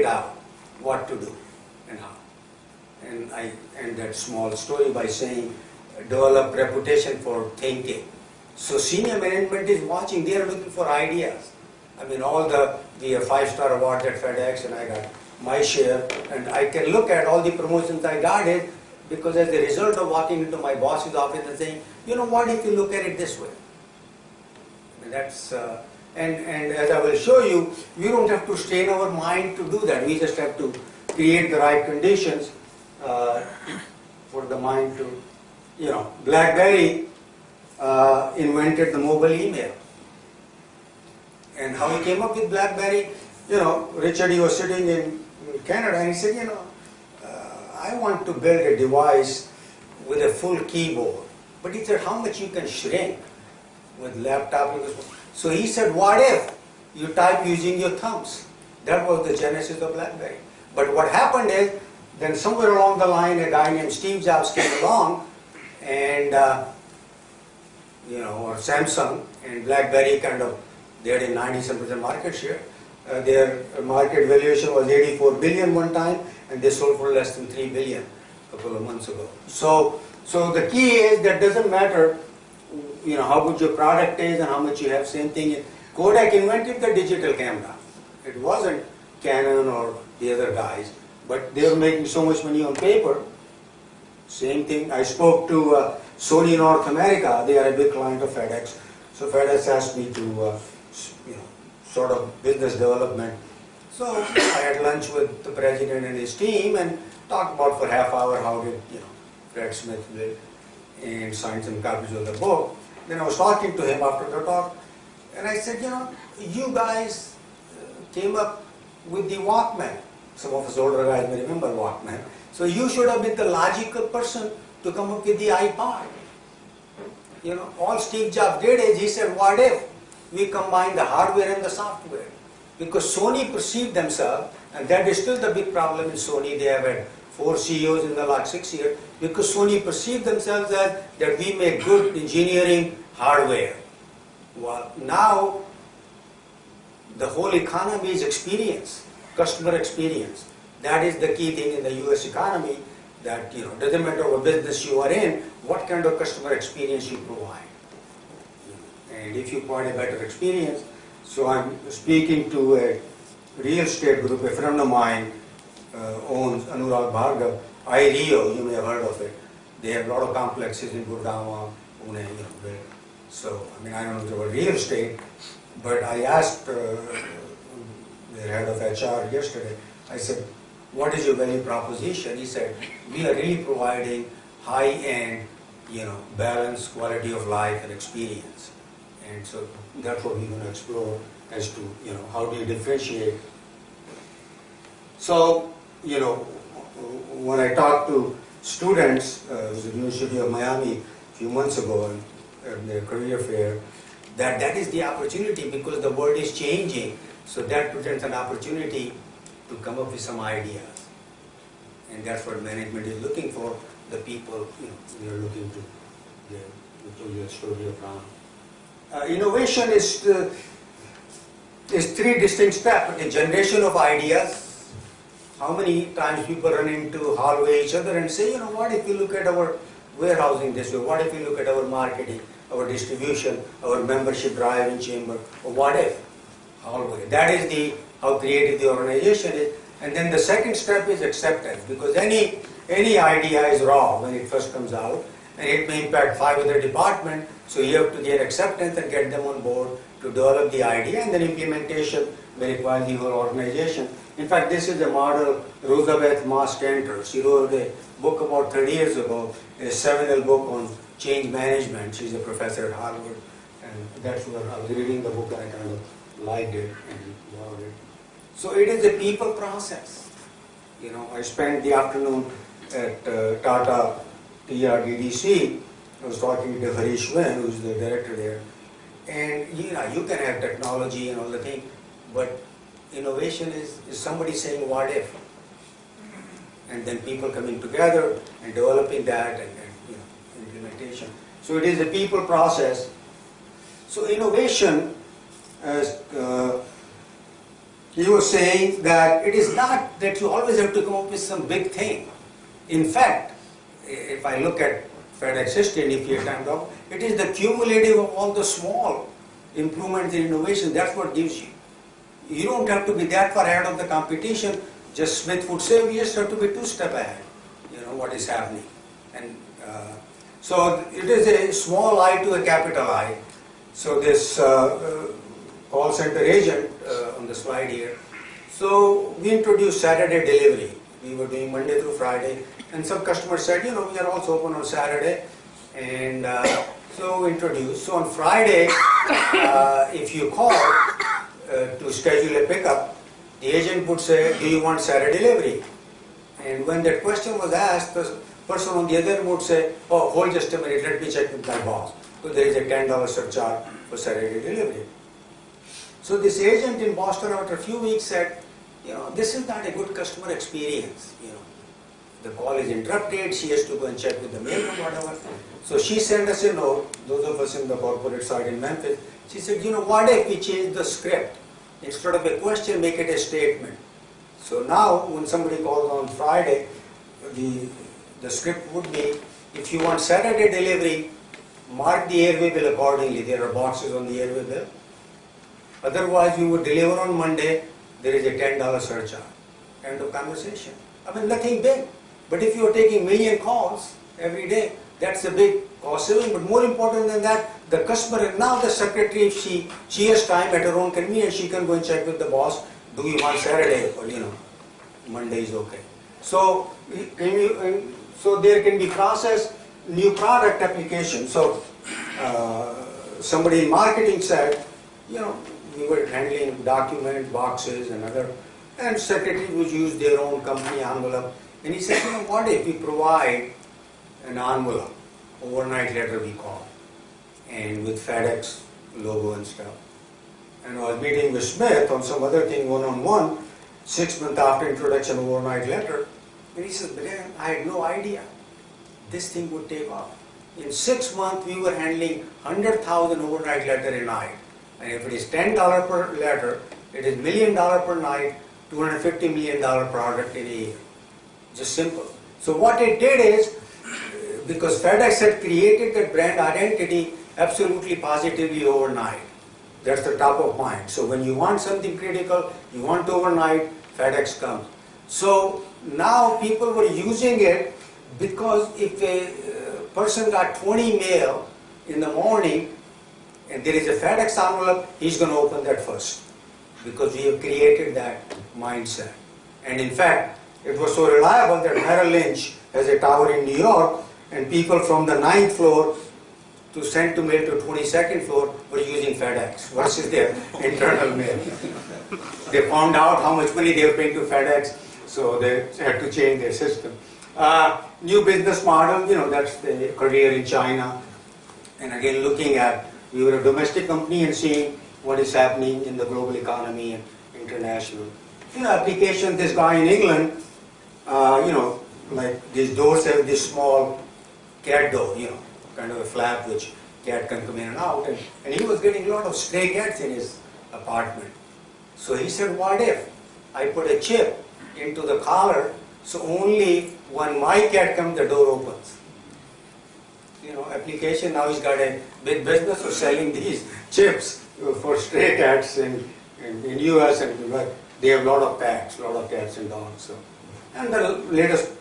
out what to do and how. And I end that small story by saying, develop reputation for thinking. So senior management is watching, they are looking for ideas. I mean, we have 5-star awards at FedEx, and I got my share, and I can look at all the promotions I got it because as a result of walking into my boss's office and saying, you know what, if you look at it this way. And that's, and as I will show you, we don't have to strain our mind to do that. We just have to create the right conditions for the mind to, you know, BlackBerry invented the mobile email. And how he came up with BlackBerry, you know, Richard, he was sitting in Canada and he said, you know, I want to build a device with a full keyboard. But he said, how much you can shrink with laptop? So he said, what if you type using your thumbs? That was the genesis of BlackBerry. But what happened is, then somewhere along the line, a guy named Steve Jobs came along, and you know, or Samsung, and BlackBerry kind of, they had a 90% market share. Their market valuation was 84 billion one time, and they sold for less than 3 billion a couple of months ago. So the key is that doesn't matter, you know, how good your product is and how much you have. Same thing. Kodak invented the digital camera. It wasn't Canon or the other guys, but they were making so much money on paper. Same thing. I spoke to Sony North America. They are a big client of FedEx. So FedEx asked me to, you know, sort of business development. So I had lunch with the president and his team and talked about for half hour how did, you know, Fred Smith build and signed some copies of the book. Then I was talking to him after the talk, and I said, you know, you guys came up with the Walkman. Some of us older guys may remember Walkman. So you should have been the logical person to come up with the iPod. You know, all Steve Jobs did is he said, what if we combine the hardware and the software? Because Sony perceived themselves, and that is still the big problem in Sony. They have had 4 CEOs in the last 6 years, because Sony perceived themselves as that we make good engineering hardware. Well, now the whole economy is experience, customer experience. That is the key thing in the US economy, that, you know, doesn't matter what business you are in, what kind of customer experience you provide. And if you provide a better experience, so I'm speaking to a real estate group, a friend of mine owns Anurag Bhargav, IREO, you may have heard of it. They have a lot of complexes in Gurgaon, Pune, you know. So, I mean, I don't know about real estate, but I asked their head of HR yesterday, I said, what is your value proposition? He said, we are really providing high-end, you know, balance, quality of life and experience. And so that's what we're going to explore as to, you know, how do you differentiate. So, you know, when I talked to students at the University of Miami a few months ago at their career fair, that is the opportunity, because the world is changing. So that presents an opportunity to come up with some ideas. And that's what management is looking for, the people, you know, they are looking to, the story of Ram. Innovation is 3 distinct steps. A generation of ideas. How many times people run into hallway each other and say, you know, what if you look at our warehousing this way? What if you look at our marketing, our distribution, our membership drive in chamber? Or what if? Hallway. That is how creative the organization is. And then the second step is acceptance, because any idea is raw when it first comes out, and it may impact 5 other departments. So you have to get acceptance and get them on board to develop the idea, and then implementation may require the whole organization. In fact, this is a model Elizabeth Moss Cantor. She wrote a book about 30 years ago, a seminal book on change management. She's a professor at Harvard, and that's where I was reading the book and I kind of liked it and loved it. So it is a people process. You know, I spent the afternoon at Tata TRDDC. I was talking to Harish Wen, who's the director there. And you know, you can have technology and all the things, but innovation is somebody saying what if, and then people coming together and developing that and you know, implementation. So it is a people process. So innovation, as he was saying that it is not that you always have to come up with some big thing. In fact, if I look at FedEx history, and if you have time to talk, it is the cumulative of all the small improvements in innovation. That's what gives you. You don't have to be that far ahead of the competition. Just Smith would say, we just have to be 2 steps ahead. You know what is happening. And so it is a small I to a capital I. So this call center agent on the slide here. So we introduced Saturday delivery. We were doing Monday through Friday, and some customers said, you know, we are also open on Saturday, and so we introduced. So on Friday, if you call to schedule a pickup, the agent would say, do you want Saturday delivery? And when that question was asked, the person on the other end would say, oh, hold just a minute, let me check with my boss. So there is a $10 surcharge for Saturday delivery. So this agent in Boston after a few weeks said, you know, this is not a good customer experience. You know, the call is interrupted, she has to go and check with the mail or whatever. So she sent us a note, those of us in the corporate side in Memphis. She said, you know, what if we change the script? Instead of a question, make it a statement. So now, when somebody calls on Friday, the script would be, if you want Saturday delivery, mark the airway bill accordingly. There are boxes on the airway bill. Otherwise, you would deliver on Monday, there is a $10 surcharge. End of conversation. I mean, nothing big. But if you are taking million calls every day, that's a big cost saving. But more important than that, the customer, now the secretary, if she has time at her own convenience, she can go and check with the boss, do you want Saturday, or you know, Monday is okay. So, so there can be process, new product application. So somebody in marketing said, you know, we were handling document boxes and other, and secretary would use their own company envelope. And he said, you know, what if we provide an envelope, overnight letter we call, and with FedEx logo and stuff. And I was meeting with Smith on some other thing one-on-one, 6 months after introduction of overnight letter, and he said, man, I had no idea this thing would take off. In 6 months, we were handling 100,000 overnight letter a night. And if it is $10 per letter, it is $1 million per night, $250 million product in a year. Just simple. So what it did is, because FedEx had created that brand identity absolutely positively overnight. That's the top of mind. So when you want something critical, you want overnight, FedEx comes. So now people were using it because if a person got 20 mail in the morning and there is a FedEx envelope, he's going to open that first because we have created that mindset. And in fact, it was so reliable that Merrill Lynch has a tower in New York, and people from the 9th floor to send to mail to 22nd floor were using FedEx versus their internal mail. They found out how much money they were paying to FedEx, so they had to change their system. New business model, you know, that's the career in China. And again, looking at, we were a domestic company and seeing what is happening in the global economy and international. You know, application, this guy in England, you know, like these doors have this small cat door, you know, kind of a flap which cat can come in and out. And he was getting a lot of stray cats in his apartment. So he said, what if I put a chip into the collar so only when my cat comes, the door opens. You know, application, now he's got a big business of selling these chips for stray cats in US, and they have a lot of pets, and dogs. So. And the latest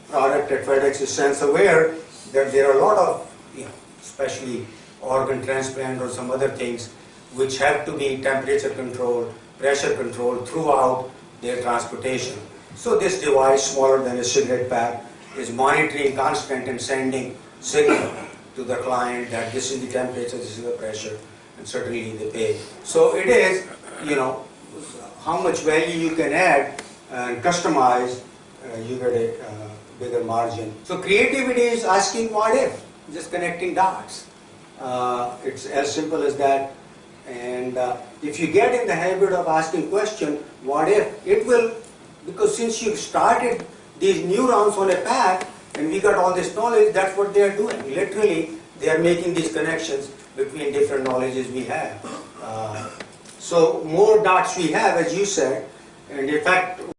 product at FedEx is sense-aware, that there are a lot of, you know, especially organ transplant or some other things which have to be temperature controlled, pressure controlled throughout their transportation. So this device, smaller than a cigarette pack, is monitoring constant and sending signal to the client that this is the temperature, this is the pressure, and certainly the pay. So it is, you know, how much value you can add and customize, you get a bigger margin. So creativity is asking what if, just connecting dots. It's as simple as that. And if you get in the habit of asking question, what if, it will, because since you started these neurons on a path and we got all this knowledge, that's what they are doing. Literally, they are making these connections between different knowledges we have. So more dots we have, as you said, and in fact